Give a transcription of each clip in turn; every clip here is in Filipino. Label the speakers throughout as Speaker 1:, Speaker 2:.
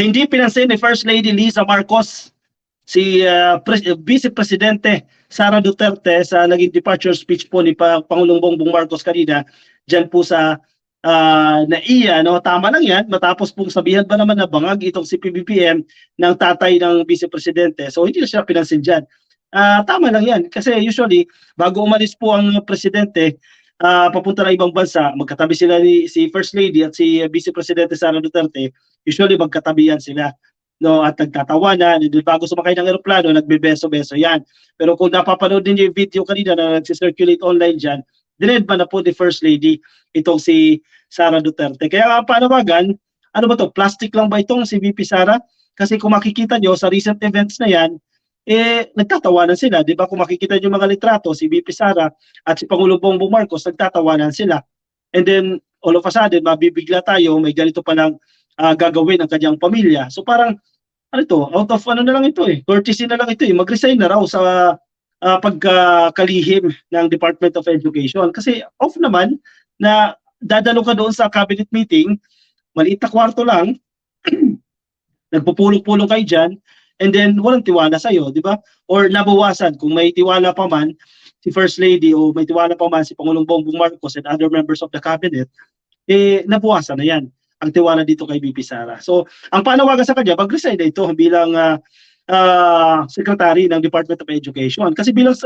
Speaker 1: Hindi pinansin ni First Lady Liza Marcos si Vice Presidente Sara Duterte sa naging departure speech po ni Pangulong Bongbong Marcos kanina diyan po sa NAIA, no? Tama lang yan, matapos pong sabihan ba naman na bangag itong si PBBM ng tatay ng Vice Presidente. So hindi na siya pinansin dyan. Tama lang yan kasi usually bago umalis po ang Presidente papunta ng ibang bansa, magkatabi sila ni si First Lady at si Vice Presidente Sara Duterte, usually magkatabihan sila, no, at nagtatawanan, bago sumakay ng eroplano, nagbebeso-beso yan. Pero kung napapanood niyo yung video kanina na nagsi-circulate online dyan, dined ba na po ni First Lady itong si Sara Duterte. Kaya nga panawagan, ano ba to, plastic lang ba itong si VP Sara? Kasi kung makikita nyo sa recent events na yan, nagtatawanan sila. Di ba kung makikita nyo mga litrato, si VP Sara at si Pangulong Bongbong Marcos, nagtatawanan sila. And then, all of a sudden, mabibigla tayo, may ganito palang gagawin ang kanyang pamilya. So parang, ano ito, out of ano na lang ito courtesy na lang ito mag-resign na raw sa pagkalihim ng Department of Education. Kasi off naman na dadalo ka doon sa cabinet meeting, maliit na kwarto lang, nagpupulong-pulong kayo dyan, and then walang tiwala sa'yo, di ba? Or nabawasan, kung may tiwala pa man si First Lady o may tiwala pa man si Pangulong Bongbong Marcos and other members of the cabinet, nabawasan na yan ang tiwala dito kay VP Sara. So, ang panawagan sa kanya, mag-resign na ito bilang secretary ng Department of Education. Kasi bilang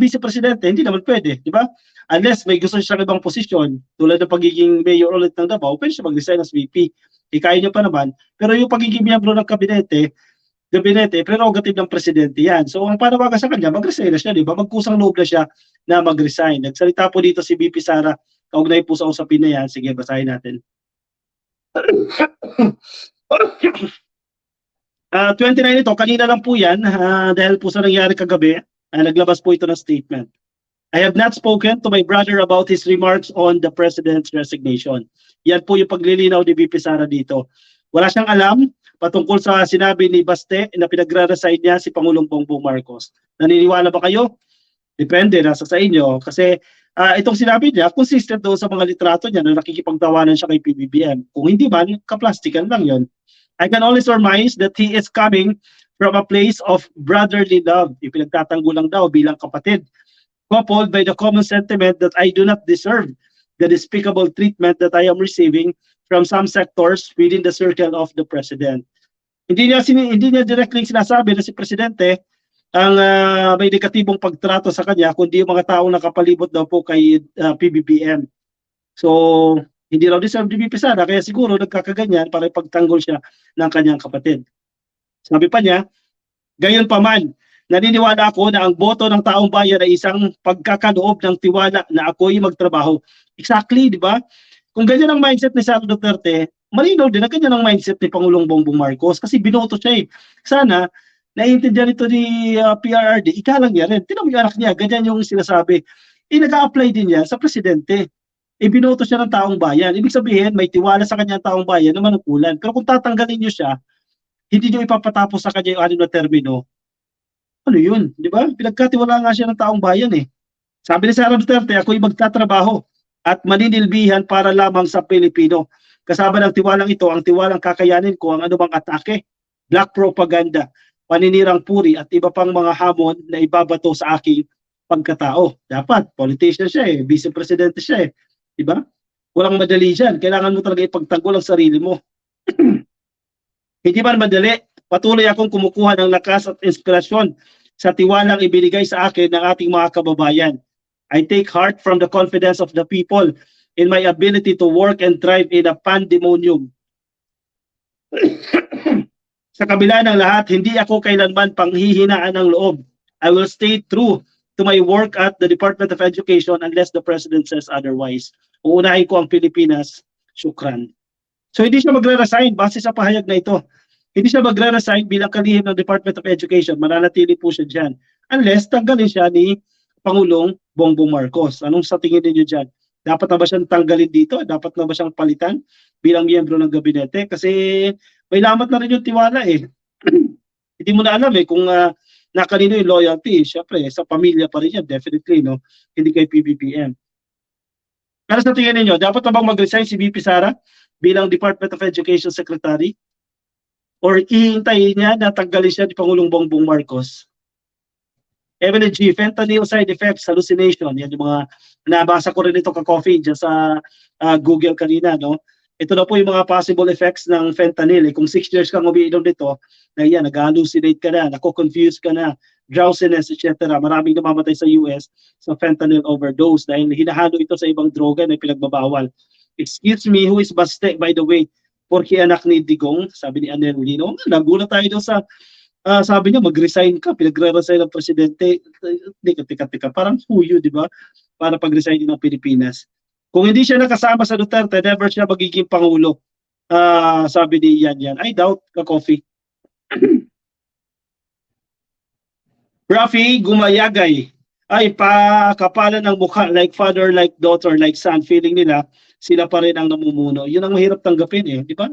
Speaker 1: vice presidente, hindi naman pwede, di ba? Unless may gusto siyang ibang posisyon, tulad ng pagiging mayor ulit ng Davao, pwede siya mag-resign as VP. Kaya niya pa naman. Pero yung pagiging miyembro ng gabinete, prerogative ng presidente yan. So, ang panawagan sa kanya, mag-resign na siya, di ba? Magkusang loob na siya na mag-resign. Nagsalita po dito si VP Sara, kaugnay po sa usapin na yan. Sige, basahin natin. 29 ito, kanina lang po yan, dahil po sa nangyari kagabi, naglabas po ito ng statement. I have not spoken to my brother about his remarks on the President's resignation. Yan po yung paglilinaw ni VP Sara dito. Wala siyang alam patungkol sa sinabi ni Baste na pinagre-resign niya si Pangulong Bongbong Marcos. Naniniwala ba kayo? Depende, nasa sa inyo. Kasi itong sinabi niya, consistent doon sa mga litrato niya na nakikipagtawanan siya kay PBBM. Kung hindi man, kaplastikan lang yon. I can only surmise that he is coming from a place of brotherly love. Ipinagtatanggol lang daw bilang kapatid. Coupled by the common sentiment that I do not deserve the despicable treatment that I am receiving from some sectors within the circle of the President. Hindi niya directly sinasabi na si Presidente ang may negatibong pagtrato sa kanya, kundi yung mga taong nakapalibot daw po kay PBBM. So, hindi raw deserve ni VP Sara, kaya siguro nagkakaganyan para ipagtanggol siya ng kanyang kapatid. Sabi pa niya, gayon pa man, naniniwala ako na ang boto ng taong bayan ay isang pagkakaloob ng tiwala na ako'y magtrabaho. Exactly, di ba? Kung ganyan ang mindset ni Sara Duterte, malinaw din na ganyan ang mindset ni Pangulong Bongbong Marcos kasi binoto siya Sana, naiintindihan ito ni PRRD, ikalang niya rin. Tinan mo yung anak niya, ganyan yung sinasabi. Nag-a-apply din niya sa presidente. Binoto siya ng taong bayan. Ibig sabihin, may tiwala sa kanya taong bayan na manukulan. Pero kung tatanggalin niyo siya, hindi niyo ipapatapos sa kanya yung 6 na termino. Ano yun? Di ba? Pinagkatiwala nga siya ng taong bayan Sabi ni Sara Duterte, ako'y magtatrabaho at maninilbihan para lamang sa Pilipino. Kasama ng tiwalang ito, ang tiwalang kakayanin ko ang anumang atake, black propaganda, paninirang puri at iba pang mga hamon na ibabato sa aking pagkatao. Dapat, politician siya vice presidente siya Diba? Walang madali dyan. Kailangan mo talaga ipagtanggol ang sarili mo. Hindi man madali, patuloy akong kumukuha ng lakas at inspirasyon sa tiwalang ibinigay sa akin ng ating mga kababayan. I take heart from the confidence of the people in my ability to work and thrive in a pandemonium. Sa kabila ng lahat, hindi ako kailanman panghihinaan ng loob. I will stay true to my work at the Department of Education unless the President says otherwise. Uunahin ko ang Pilipinas. Syukran. So hindi siya magre-resign base sa pahayag na ito. Hindi siya magre-resign bilang kalihim ng Department of Education. Mananatili po siya dyan. Unless tanggalin siya ni Pangulong Bongbong Marcos. Anong sa tingin niyo dyan? Dapat na ba siyang tanggalin dito? Dapat na ba siyang palitan bilang miyembro ng gabinete? Kasi may lamat na rin yung tiwala Hindi mo na alam kung nakanino yung loyalty. Siyempre, sa pamilya pa rin yan. Definitely, no? Hindi kay PBBM. Pero sa tingin niyo, dapat na bang mag-resign si VP Sara bilang Department of Education Secretary? or ihintayin niya na tanggalin siya ni Pangulong Bongbong Marcos? Evelyn G, fentanyl side effects, hallucination. Yan yung mga nabasa ko rin ito ka-coffee dyan sa Google kanina, no? Ito na po yung mga possible effects ng fentanyl. Kung 6 years kang umiinom nito, na yan, nag-hallucinate ka na, nako-confuse ka na, drowsiness, etc. Maraming namamatay sa US sa fentanyl overdose dahil hinahalo ito sa ibang droga na pinagbabawal. Excuse me, who is Baste, by the way? Porque anak ni Digong, sabi ni Anel Lino. Nagulat tayo doon sa sabi niya mag-resign ka, pinagre-resign ng presidente. Tika, parang huyo, di ba? Para pag-resign ng Pilipinas. Kung hindi siya nakasama sa Duterte, never siya magiging pangulo. Sabi ni Yan. I doubt, ka-coffee. Rafi Gumayagay, ay pakapalan ng mukha, like father, like daughter, like son. Feeling nila, sila pa rin ang namumuno. Yun ang mahirap tanggapin di ba?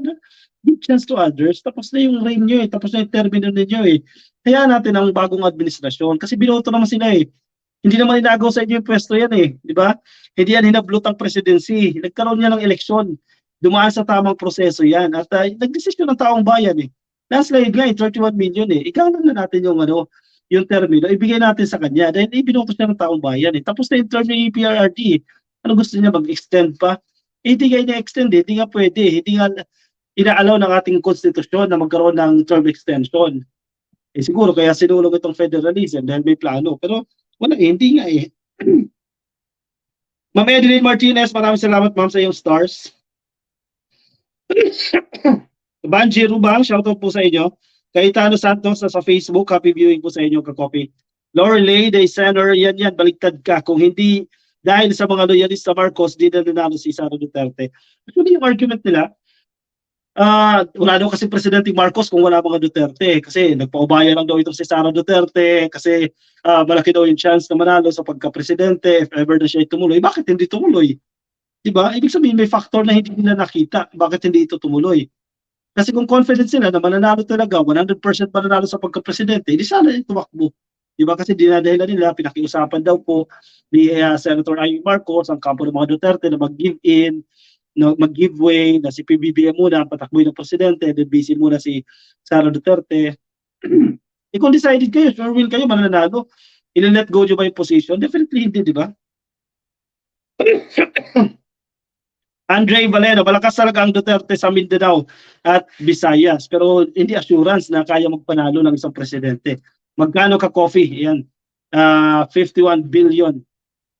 Speaker 1: Give chance to others. Tapos na yung reign nyo tapos na yung termino ninyo Kaya natin ang bagong administrasyon kasi binoto naman sila Hindi naman inagaw sa inyo yung pwesto yan di ba? Hindi yan hinablot ang presidency. Nagkaroon niya ng eleksyon. Dumaan sa tamang proseso yan. At nagdesisyon ng taong bayan Landslide nga 31 million Ikaw na natin yung termino, ibigay natin sa kanya dahil ibinoto siya ng taong bayan Tapos na yung term ng PRRD. Ano gusto niya mag-extend pa? Hindi nga ina-extend hindi nga pwede. Hindi nga ina-allow ng ating konstitusyon na magkaroon ng term extension. Siguro kaya sinulong itong federalism dahil may plano. Pero wala hindi nga Ma'am Edeline Martinez, maraming salamat ma'am sa iyong stars. Banji Rubang, shoutout po sa inyo. Cayetano Santos sa Facebook, happy viewing po sa inyo ka-copy. Lorelei de Senor, yan, baliktad ka. Kung hindi dahil sa mga loyalista Marcos, di na nanalo si Sara Duterte. Actually, yung argument nila, wala daw kasi Presidente Marcos kung wala mga Duterte kasi nagpaubaya lang daw itong si Sara Duterte kasi malaki daw yung chance na manalo sa pagka-presidente if ever na siya tumuloy. Bakit hindi tumuloy? Diba? Ibig sabihin may factor na hindi nila nakita. Bakit hindi ito tumuloy? Kasi kung confident sila na mananalo talaga, 100% mananalo sa pagka-presidente, hindi sana tumakbo. Diba? Kasi dinadahilan nila, pinakiusapan daw po ni Senator Amy Marcos, ang kampo ng mga Duterte na mag-give in, mag-give way, na si PBBM muna, patakboy ng presidente, then busy muna si Sara Duterte. Kung decided kayo, sure will kayo, mananalo. I-let go nyo ba yung position? Definitely hindi, di ba? Andre Valero, malakas talaga ang Duterte sa Mindanao at Visayas, pero hindi assurance na kaya magpanalo ng isang presidente. Magkano ka-coffee? Yan. 51 billion.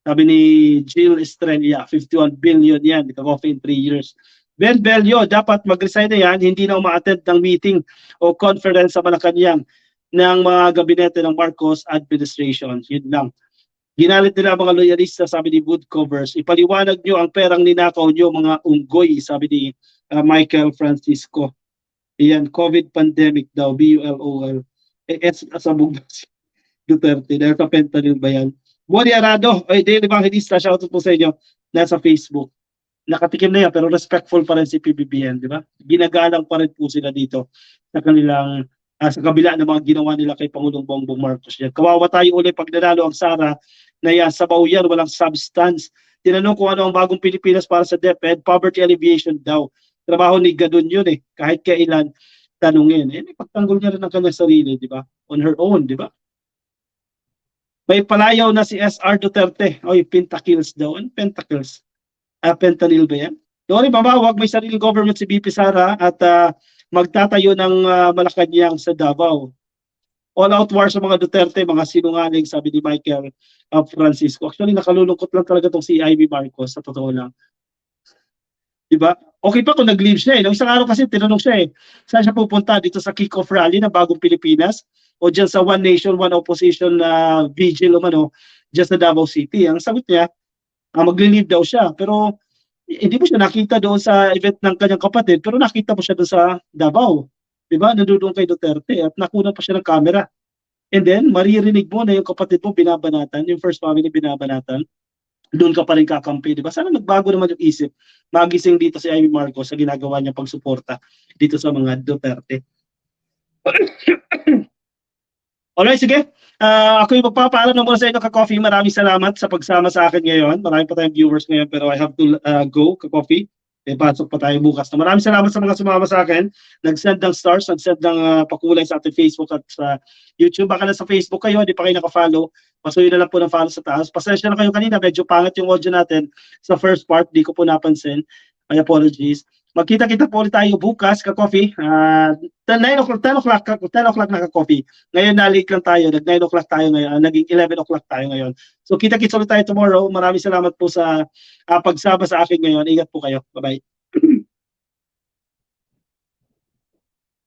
Speaker 1: Sabi ni Jill Estrella, 51 billion yan. Ka-coffee in 3 years. Ben Bello, dapat mag-resign na yan, hindi na uma-attend ng meeting o conference sa Malacanang ng mga gabinete ng Marcos administration. Yun lang. Ginalit nila mga loyalista, sabi ni Woodcovers. Ipaliwanag nyo ang perang ninakaw nyo, mga unggoy, sabi ni Michael Francisco. Iyan, COVID pandemic daw, BULOL. Sabog si Duterte. Dahil sa fentanyl ba yan? Bonnie Arado, Daily Evangelista, shoutout po sa inyo, nasa Facebook. Nakatikim na yan, pero respectful pa rin si PBBM, di ba? Ginagalang pa rin po sila dito sa kanilang sa kabila ng mga ginawa nila kay Pangulong Bongbong Marcos. Yan. Kawawa tayo ulit pag nanalo ang Sara na yan, sabaw yan, walang substance. Tinanong kung ano ang bagong Pilipinas para sa DepEd, poverty alleviation daw. Trabaho ni Gadon yun kahit kailan tanungin. May pagtanggol niya rin ang kanyang sarili, di ba? On her own, di ba? May palayaw na si SR Duterte. Pentakills daw. Ano pentakills? Fentanyl ba yan? Doon babawag, may sariling government si BP Sara at magtatayo ng Malacanang sa Davao. All-out war sa mga Duterte, mga sinungaling, sabi ni Michael Francisco. Actually, nakalulungkot lang talaga itong si Amy Marcos, sa totoo lang. Diba? Okay pa kung nag-leave siya Nung isang araw kasi, tinanong siya saan siya pupunta? Dito sa kick-off rally ng bagong Pilipinas? O dyan sa One Nation, One Opposition vigil dyan sa Davao City? Ang sagot niya, magli-leave daw siya. Pero hindi mo siya nakita doon sa event ng kanyang kapatid, pero nakita mo siya doon sa Davao. Diba? Nandun kay Duterte at nakuna pa siya ng camera. And then, maririnig mo na yung kapatid mo binabanatan, yung first family binabanatan, doon ka pa rin kakampi. Diba? Sana nagbago naman yung isip. Magising dito si Amy Marcos sa ginagawa niya pagsuporta dito sa mga Duterte. Alright, sige. Ako yung magpapaalam na muna sa inyo ka-coffee. Maraming salamat sa pagsama sa akin ngayon. Marami pa tayong viewers ngayon pero I have to go ka-coffee. pasok pa tayo bukas. Maraming salamat sa mga sumama sa akin. Nag-send ng stars, nag-send ng pakulay sa ating Facebook at sa YouTube. Baka na sa Facebook kayo, hindi pa kayo naka-follow. Pasuyin na lang po ng follow sa taas. Pasensya na kayo kanina, medyo pangit yung audio natin sa first part, di ko po napansin. My apologies. Magkita-kita po ulit tayo bukas, ka-coffee. 10 o'clock na ka-coffee. Ngayon na-late lang tayo, nag-9 o'clock tayo ngayon, naging 11 o'clock tayo ngayon. So kita-kits ulit tayo tomorrow. Maraming salamat po sa pagsama sa akin ngayon. Ingat po kayo. Bye-bye.